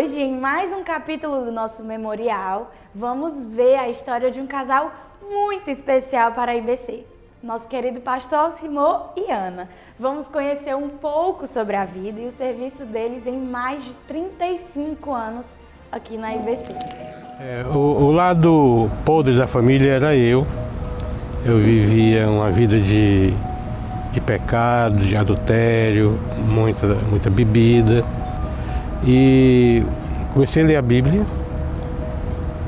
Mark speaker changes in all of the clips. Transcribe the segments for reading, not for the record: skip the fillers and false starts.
Speaker 1: hoje, em mais um capítulo do nosso memorial, vamos ver a história de um casal muito especial para a IBC. Nosso querido pastor Alcimor e Ana. Vamos conhecer um pouco sobre a vida e o serviço deles em mais de 35 anos aqui na IBC.
Speaker 2: O lado podre da família era eu. Eu vivia uma vida de pecado, de adultério, muita bebida. E comecei a ler a Bíblia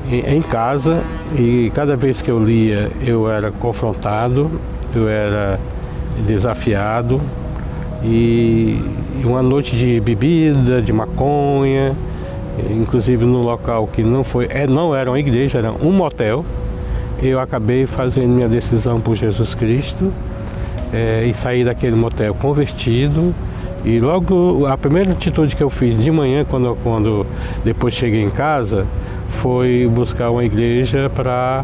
Speaker 2: em casa, e cada vez que eu lia eu era confrontado, eu era desafiado, e uma noite de bebida, de maconha, inclusive no local que não era uma igreja, era um motel, eu acabei fazendo minha decisão por Jesus Cristo e saí daquele motel convertido. E logo a primeira atitude que eu fiz de manhã, quando depois cheguei em casa, foi buscar uma igreja para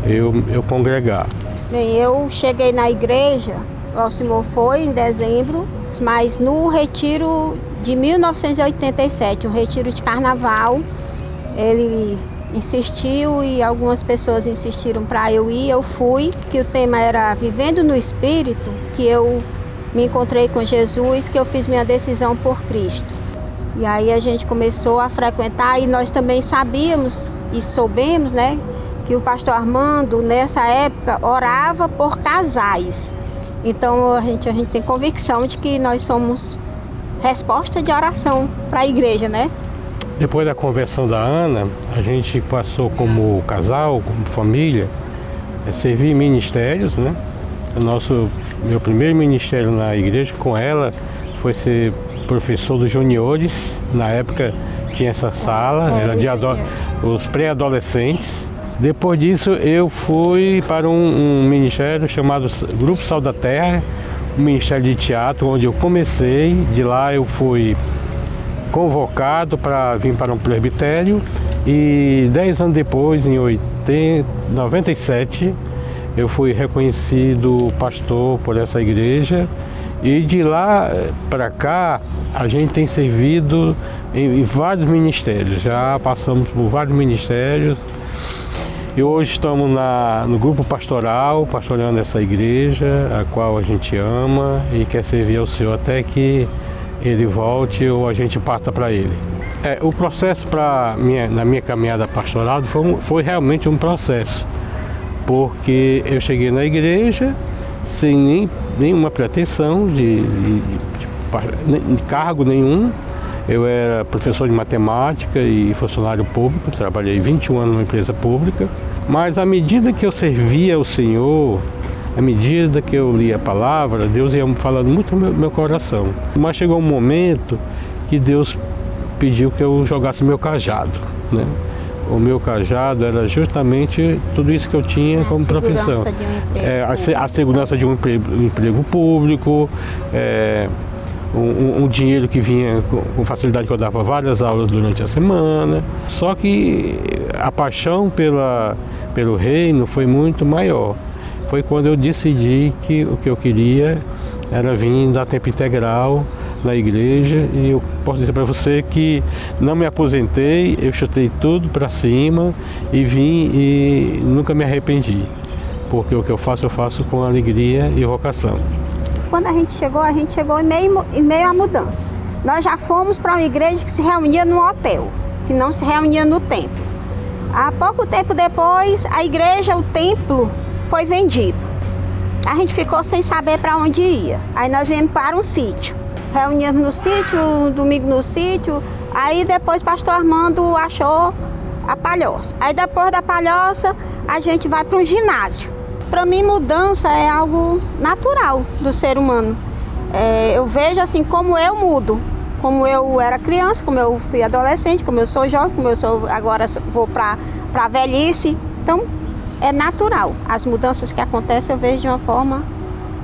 Speaker 2: eu congregar.
Speaker 3: Bem, eu cheguei na igreja, o Alcimor foi em dezembro, mas no retiro de 1987, um retiro de carnaval, ele insistiu e algumas pessoas insistiram para eu ir, eu fui, que o tema era Vivendo no Espírito, que eu me encontrei com Jesus, que eu fiz minha decisão por Cristo. E aí a gente começou a frequentar, e nós também sabíamos e soubemos, né, que o pastor Armando, nessa época, orava por casais. Então a gente tem convicção de que nós somos resposta de oração para a igreja, né?
Speaker 2: Depois da conversão da Ana, a gente passou como casal, como família, a servir em ministérios, né? Meu primeiro ministério na igreja com ela foi ser professor dos juniores. Na época tinha essa sala, era de os pré-adolescentes. Depois disso eu fui para um ministério chamado Grupo Sal da Terra, um ministério de teatro, onde eu comecei. De lá eu fui convocado para vir para um presbitério, e 10 anos depois, em 97, eu fui reconhecido pastor por essa igreja, e de lá para cá a gente tem servido em vários ministérios, já passamos por vários ministérios, e hoje estamos no grupo pastoral, pastoreando essa igreja, a qual a gente ama e quer servir ao Senhor até que Ele volte ou a gente parta para Ele. O processo na minha caminhada pastoral foi realmente um processo, porque eu cheguei na igreja sem nenhuma pretensão de cargo nenhum. Eu era professor de matemática e funcionário público, trabalhei 21 anos numa empresa pública, mas à medida que eu servia ao Senhor, à medida que eu lia a palavra, Deus ia falando muito no meu coração. Mas chegou um momento que Deus pediu que eu jogasse meu cajado, né? O meu cajado era justamente tudo isso que eu tinha como profissão. A segurança de um emprego público, um dinheiro que vinha com facilidade, que eu dava várias aulas durante a semana. Só que a paixão pelo reino foi muito maior. Foi quando eu decidi que o que eu queria era vir dar tempo integral na igreja, e eu posso dizer para você que não me aposentei, eu chutei tudo para cima e vim, e nunca me arrependi, porque o que eu faço com alegria e vocação.
Speaker 3: Quando a gente chegou em meio à mudança. Nós já fomos para uma igreja que se reunia no hotel, que não se reunia no templo. Há pouco tempo depois, a igreja, o templo, foi vendido. A gente ficou sem saber para onde ia. Aí nós viemos para um sítio. Reuníamos no sítio, um domingo no sítio. Aí depois o pastor Armando achou a Palhoça. Aí depois da Palhoça, a gente vai para um ginásio. Para mim, mudança é algo natural do ser humano. Eu vejo assim como eu mudo. Como eu era criança, como eu fui adolescente, como eu sou jovem, como eu sou agora vou para a velhice. Então, é natural. As mudanças que acontecem eu vejo de uma forma,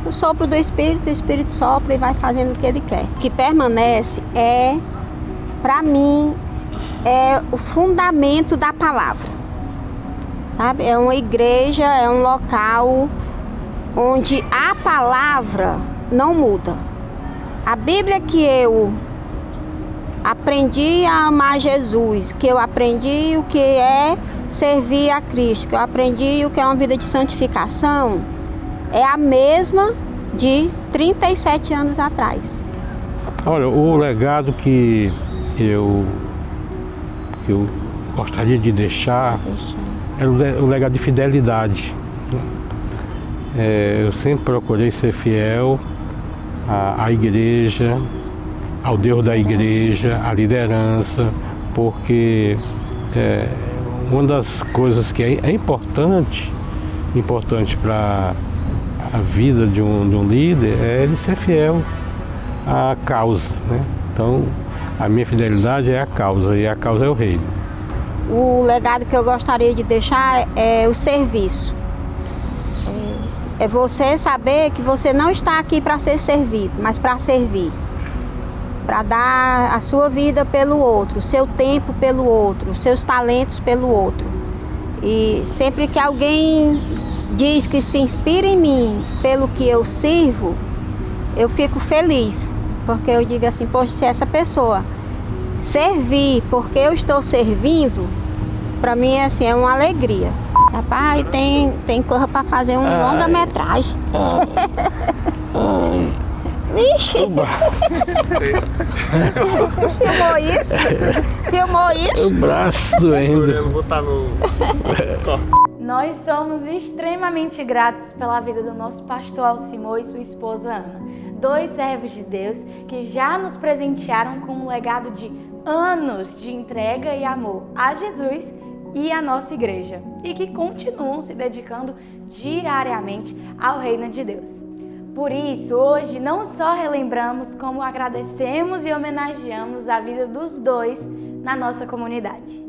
Speaker 3: o sopro do Espírito, o Espírito sopra e vai fazendo o que Ele quer. O que permanece para mim, é o fundamento da palavra. Sabe? É uma igreja, é um local onde a palavra não muda. A Bíblia que eu aprendi a amar Jesus, que eu aprendi o que é servir a Cristo, que eu aprendi o que é uma vida de santificação, é a mesma de 37 anos atrás.
Speaker 2: Olha, o legado que eu gostaria de deixar é o legado de fidelidade. Eu sempre procurei ser fiel à igreja, ao Deus da igreja, à liderança, porque uma das coisas que é importante para a vida de um líder é ele ser fiel à causa, né? Então, a minha fidelidade é a causa, e a causa é o reino.
Speaker 3: O legado que eu gostaria de deixar é o serviço. É você saber que você não está aqui para ser servido, mas para servir. Para dar a sua vida pelo outro, o seu tempo pelo outro, os seus talentos pelo outro. E sempre que alguém diz que se inspira em mim pelo que eu sirvo, eu fico feliz. Porque eu digo assim, poxa, se essa pessoa servir porque eu estou servindo, para mim é assim, é uma alegria. Rapaz, tem coisa para fazer longa-metragem. Vixe! Filmou isso? Filmou isso?
Speaker 2: O braço doendo.
Speaker 4: Eu vou botar nos cortes.
Speaker 1: Nós somos extremamente gratos pela vida do nosso pastor Alcimor e sua esposa Ana, 2 servos de Deus que já nos presentearam com um legado de anos de entrega e amor a Jesus e à nossa igreja, e que continuam se dedicando diariamente ao reino de Deus. Por isso, hoje não só relembramos, como agradecemos e homenageamos a vida dos dois na nossa comunidade.